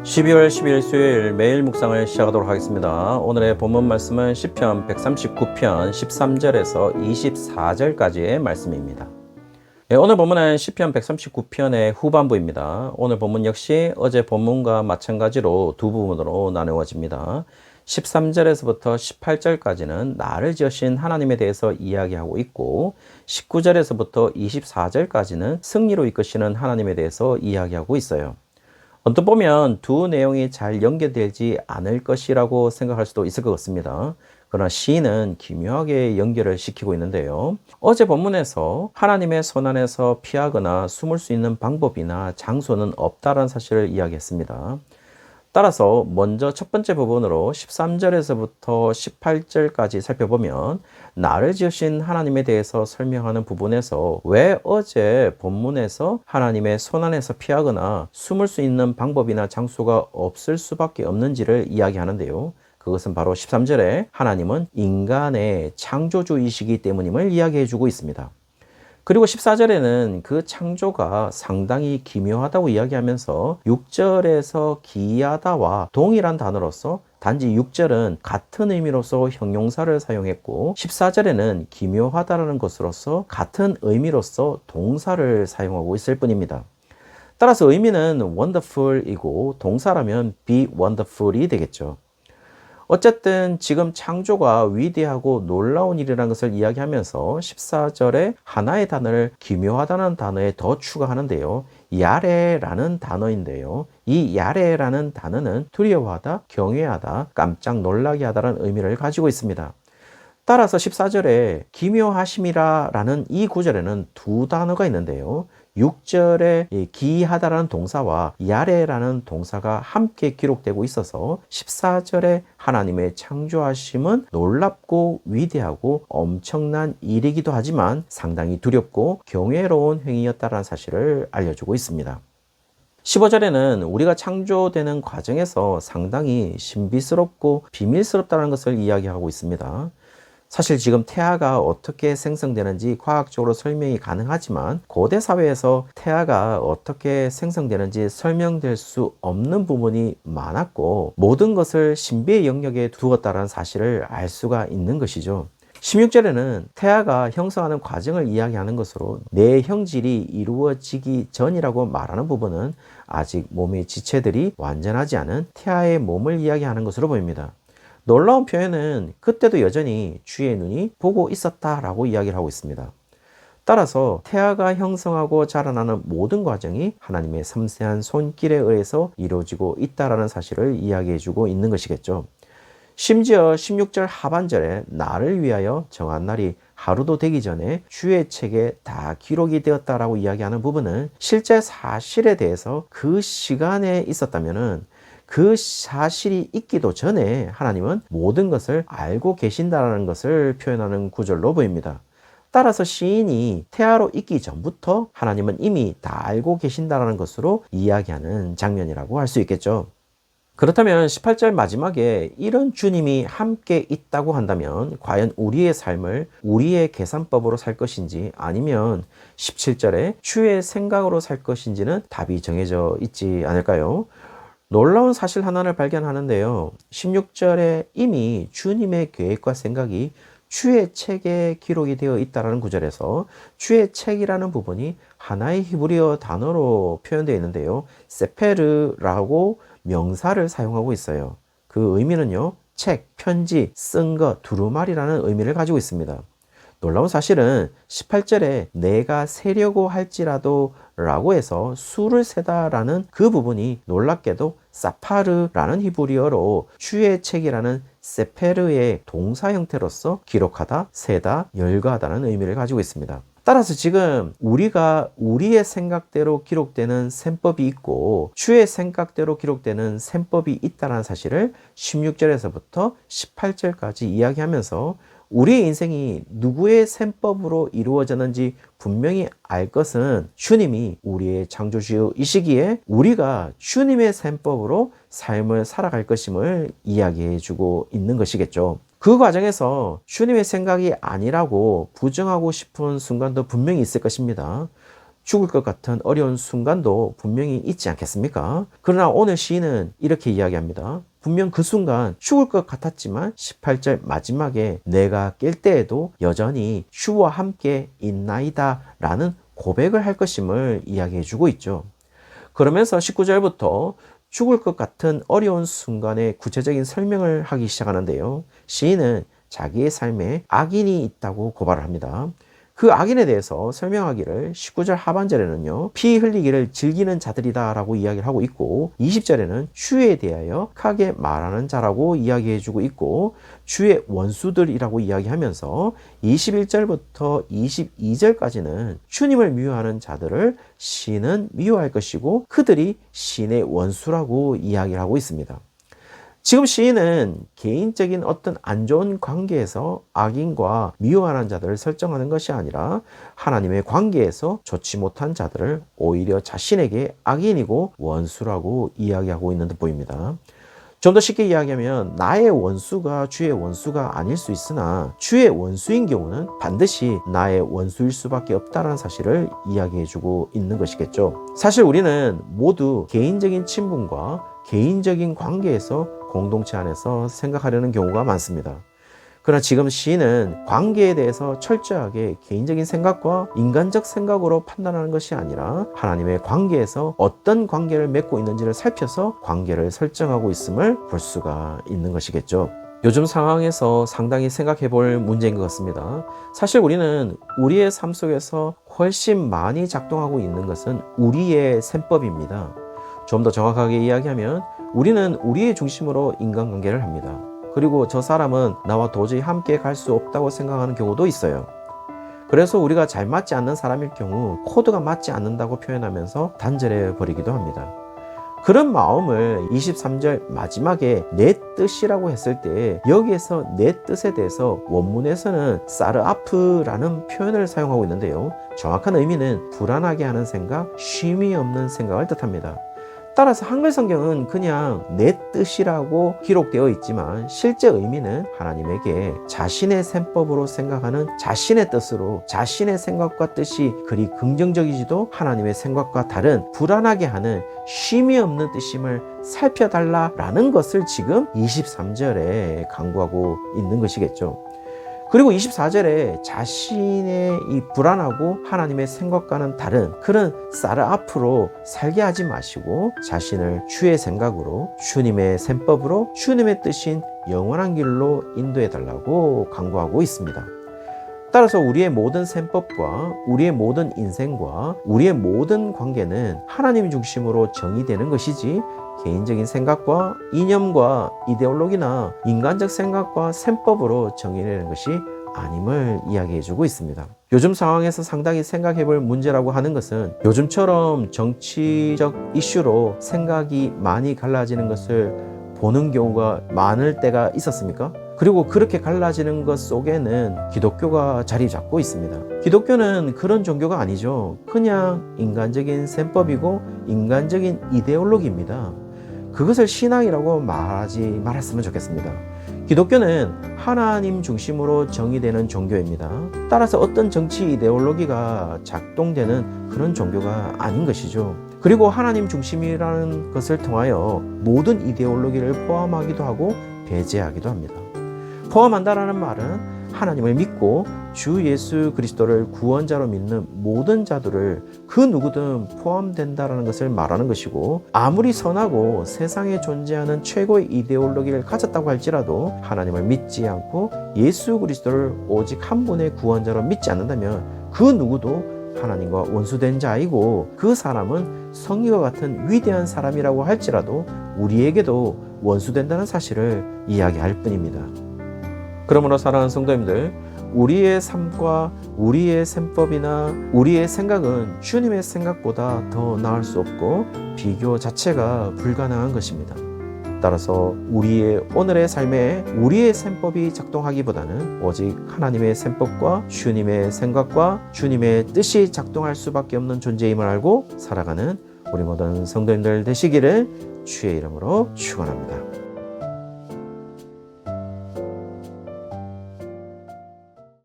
12월 10일 수요일 매일 묵상을 시작하도록 하겠습니다. 오늘의 본문 말씀은 시편 139편 13절에서 24절까지의 말씀입니다. 오늘 본문은 시편 139편의 후반부입니다. 오늘 본문 역시 어제 본문과 마찬가지로 두 부분으로 나누어집니다. 13절에서부터 18절까지는 나를 지으신 하나님에 대해서 이야기하고 있고 19절에서부터 24절까지는 승리로 이끄시는 하나님에 대해서 이야기하고 있어요. 언뜻 보면 두 내용이 잘 연결되지 않을 것이라고 생각할 수도 있을 것 같습니다. 그러나 시인은 기묘하게 연결을 시키고 있는데요. 어제 본문에서 하나님의 손안에서 피하거나 숨을 수 있는 방법이나 장소는 없다는 사실을 이야기했습니다. 따라서 먼저 첫 번째 부분으로 13절에서부터 18절까지 살펴보면 나를 지으신 하나님에 대해서 설명하는 부분에서 왜 어제 본문에서 하나님의 손안에서 피하거나 숨을 수 있는 방법이나 장소가 없을 수밖에 없는지를 이야기하는데요. 그것은 바로 13절에 하나님은 인간의 창조주이시기 때문임을 이야기해주고 있습니다. 그리고 14절에는 그 창조가 상당히 기묘하다고 이야기하면서 6절에서 기이하다와 동일한 단어로서 단지 6절은 같은 의미로서 형용사를 사용했고 14절에는 기묘하다라는 것으로서 같은 의미로서 동사를 사용하고 있을 뿐입니다. 따라서 의미는 wonderful이고 동사라면 be wonderful이 되겠죠. 어쨌든 지금 창조가 위대하고 놀라운 일이라는 것을 이야기하면서 14절에 하나의 단어를 기묘하다는 단어에 더 추가하는데요. 야레라는 단어인데요. 이 야레라는 단어는 두려워하다, 경외하다, 깜짝 놀라게 하다라는 의미를 가지고 있습니다. 따라서 14절에 기묘하심이라 라는 이 구절에는 두 단어가 있는데요. 6절에 기이하다라는 동사와 야레라는 동사가 함께 기록되고 있어서 14절에 하나님의 창조하심은 놀랍고 위대하고 엄청난 일이기도 하지만 상당히 두렵고 경외로운 행위였다라는 사실을 알려주고 있습니다. 15절에는 우리가 창조되는 과정에서 상당히 신비스럽고 비밀스럽다는 것을 이야기하고 있습니다. 사실 지금 태아가 어떻게 생성되는지 과학적으로 설명이 가능하지만 고대 사회에서 태아가 어떻게 생성되는지 설명될 수 없는 부분이 많았고 모든 것을 신비의 영역에 두었다는 사실을 알 수가 있는 것이죠. 16절에는 태아가 형성하는 과정을 이야기하는 것으로 내 형질이 이루어지기 전이라고 말하는 부분은 아직 몸의 지체들이 완전하지 않은 태아의 몸을 이야기하는 것으로 보입니다. 놀라운 표현은 그때도 여전히 주의 눈이 보고 있었다라고 이야기를 하고 있습니다. 따라서 태아가 형성하고 자라나는 모든 과정이 하나님의 섬세한 손길에 의해서 이루어지고 있다라는 사실을 이야기해주고 있는 것이겠죠. 심지어 16절 하반절에 나를 위하여 정한 날이 하루도 되기 전에 주의 책에 다 기록이 되었다라고 이야기하는 부분은 실제 사실에 대해서 그 시간에 있었다면은 그 사실이 있기도 전에 하나님은 모든 것을 알고 계신다는 것을 표현하는 구절로 보입니다. 따라서 시인이 태아로 있기 전부터 하나님은 이미 다 알고 계신다는 것으로 이야기하는 장면이라고 할 수 있겠죠. 그렇다면 18절 마지막에 이런 주님이 함께 있다고 한다면 과연 우리의 삶을 우리의 계산법으로 살 것인지 아니면 17절에 주의 생각으로 살 것인지는 답이 정해져 있지 않을까요? 놀라운 사실 하나를 발견하는데요. 16절에 이미 주님의 계획과 생각이 주의 책에 기록이 되어 있다는 구절에서 주의 책이라는 부분이 하나의 히브리어 단어로 표현되어 있는데요. 세페르라고 명사를 사용하고 있어요. 그 의미는요. 책, 편지, 쓴 것, 두루마리라는 의미를 가지고 있습니다. 놀라운 사실은 18절에 내가 세려고 할지라도 라고 해서 수를 세다라는 그 부분이 놀랍게도 사파르라는 히브리어로 주의 책이라는 세페르의 동사 형태로서 기록하다, 세다, 열거하다는 의미를 가지고 있습니다. 따라서 지금 우리가 우리의 생각대로 기록되는 셈법이 있고 주의 생각대로 기록되는 셈법이 있다는 사실을 16절에서부터 18절까지 이야기하면서 우리의 인생이 누구의 셈법으로 이루어졌는지 분명히 알 것은 주님이 우리의 창조주이시기에 우리가 주님의 셈법으로 삶을 살아갈 것임을 이야기해 주고 있는 것이겠죠. 그 과정에서 주님의 생각이 아니라고 부정하고 싶은 순간도 분명히 있을 것입니다. 죽을 것 같은 어려운 순간도 분명히 있지 않겠습니까? 그러나 오늘 시인은 이렇게 이야기합니다. 분명 그 순간 죽을 것 같았지만 18절 마지막에 내가 깰 때에도 여전히 주와 함께 있나이다 라는 고백을 할 것임을 이야기해 주고 있죠. 그러면서 19절부터 죽을 것 같은 어려운 순간의 구체적인 설명을 하기 시작하는데요. 시인은 자기의 삶에 악인이 있다고 고발을 합니다. 그 악인에 대해서 설명하기를 19절 하반절에는요, 피 흘리기를 즐기는 자들이다 라고 이야기를 하고 있고, 20절에는 주에 대하여 악하게 말하는 자라고 이야기해주고 있고, 주의 원수들이라고 이야기하면서 21절부터 22절까지는 주님을 미워하는 자들을 시인은 미워할 것이고 그들이 시인의 원수라고 이야기를 하고 있습니다. 지금 시인은 개인적인 어떤 안 좋은 관계에서 악인과 미워하는 자들을 설정하는 것이 아니라 하나님의 관계에서 좋지 못한 자들을 오히려 자신에게 악인이고 원수라고 이야기하고 있는 듯 보입니다. 좀 더 쉽게 이야기하면 나의 원수가 주의 원수가 아닐 수 있으나 주의 원수인 경우는 반드시 나의 원수일 수밖에 없다는 사실을 이야기해주고 있는 것이겠죠. 사실 우리는 모두 개인적인 친분과 개인적인 관계에서 공동체 안에서 생각하려는 경우가 많습니다. 그러나 지금 시인은 관계에 대해서 철저하게 개인적인 생각과 인간적 생각으로 판단하는 것이 아니라 하나님의 관계에서 어떤 관계를 맺고 있는지를 살펴서 관계를 설정하고 있음을 볼 수가 있는 것이겠죠. 요즘 상황에서 상당히 생각해 볼 문제인 것 같습니다. 사실 우리는 우리의 삶 속에서 훨씬 많이 작동하고 있는 것은 우리의 셈법입니다. 좀 더 정확하게 이야기하면 우리는 우리의 중심으로 인간관계를 합니다. 그리고 저 사람은 나와 도저히 함께 갈 수 없다고 생각하는 경우도 있어요. 그래서 우리가 잘 맞지 않는 사람일 경우 코드가 맞지 않는다고 표현하면서 단절해 버리기도 합니다. 그런 마음을 23절 마지막에 내 뜻이라고 했을 때 여기에서 내 뜻에 대해서 원문에서는 사르아프라는 표현을 사용하고 있는데요. 정확한 의미는 불안하게 하는 생각, 쉼이 없는 생각을 뜻합니다. 따라서 한글 성경은 그냥 내 뜻이라고 기록되어 있지만 실제 의미는 하나님에게 자신의 셈법으로 생각하는 자신의 뜻으로 자신의 생각과 뜻이 그리 긍정적이지도 하나님의 생각과 다른 불안하게 하는 쉼이 없는 뜻임을 살펴달라라는 것을 지금 23절에 강구하고 있는 것이겠죠. 그리고 24절에 자신의 이 불안하고 하나님의 생각과는 다른 그런 사르아프로 살게 하지 마시고 자신을 주의 생각으로 주님의 셈법으로 주님의 뜻인 영원한 길로 인도해 달라고 강구하고 있습니다. 따라서 우리의 모든 셈법과 우리의 모든 인생과 우리의 모든 관계는 하나님 중심으로 정의되는 것이지 개인적인 생각과 이념과 이데올로기나 인간적 생각과 셈법으로 정의되는 것이 아님을 이야기해주고 있습니다. 요즘 상황에서 상당히 생각해볼 문제라고 하는 것은 요즘처럼 정치적 이슈로 생각이 많이 갈라지는 것을 보는 경우가 많을 때가 있었습니까? 그리고 그렇게 갈라지는 것 속에는 기독교가 자리 잡고 있습니다. 기독교는 그런 종교가 아니죠. 그냥 인간적인 셈법이고 인간적인 이데올로기입니다. 그것을 신앙이라고 말하지 말았으면 좋겠습니다. 기독교는 하나님 중심으로 정의되는 종교입니다. 따라서 어떤 정치 이데올로기가 작동되는 그런 종교가 아닌 것이죠. 그리고 하나님 중심이라는 것을 통하여 모든 이데올로기를 포함하기도 하고 배제하기도 합니다. 포함한다라는 말은 하나님을 믿고 주 예수 그리스도를 구원자로 믿는 모든 자들을 그 누구든 포함된다라는 것을 말하는 것이고 아무리 선하고 세상에 존재하는 최고의 이데올로기를 가졌다고 할지라도 하나님을 믿지 않고 예수 그리스도를 오직 한 분의 구원자로 믿지 않는다면 그 누구도 하나님과 원수된 자이고 그 사람은 성의와 같은 위대한 사람이라고 할지라도 우리에게도 원수된다는 사실을 이야기할 뿐입니다. 그러므로 사랑하는 성도님들, 우리의 삶과 우리의 셈법이나 우리의 생각은 주님의 생각보다 더 나을 수 없고 비교 자체가 불가능한 것입니다. 따라서 우리의 오늘의 삶에 우리의 셈법이 작동하기보다는 오직 하나님의 셈법과 주님의 생각과 주님의 뜻이 작동할 수밖에 없는 존재임을 알고 살아가는 우리 모든 성도님들 되시기를 주의 이름으로 축원합니다.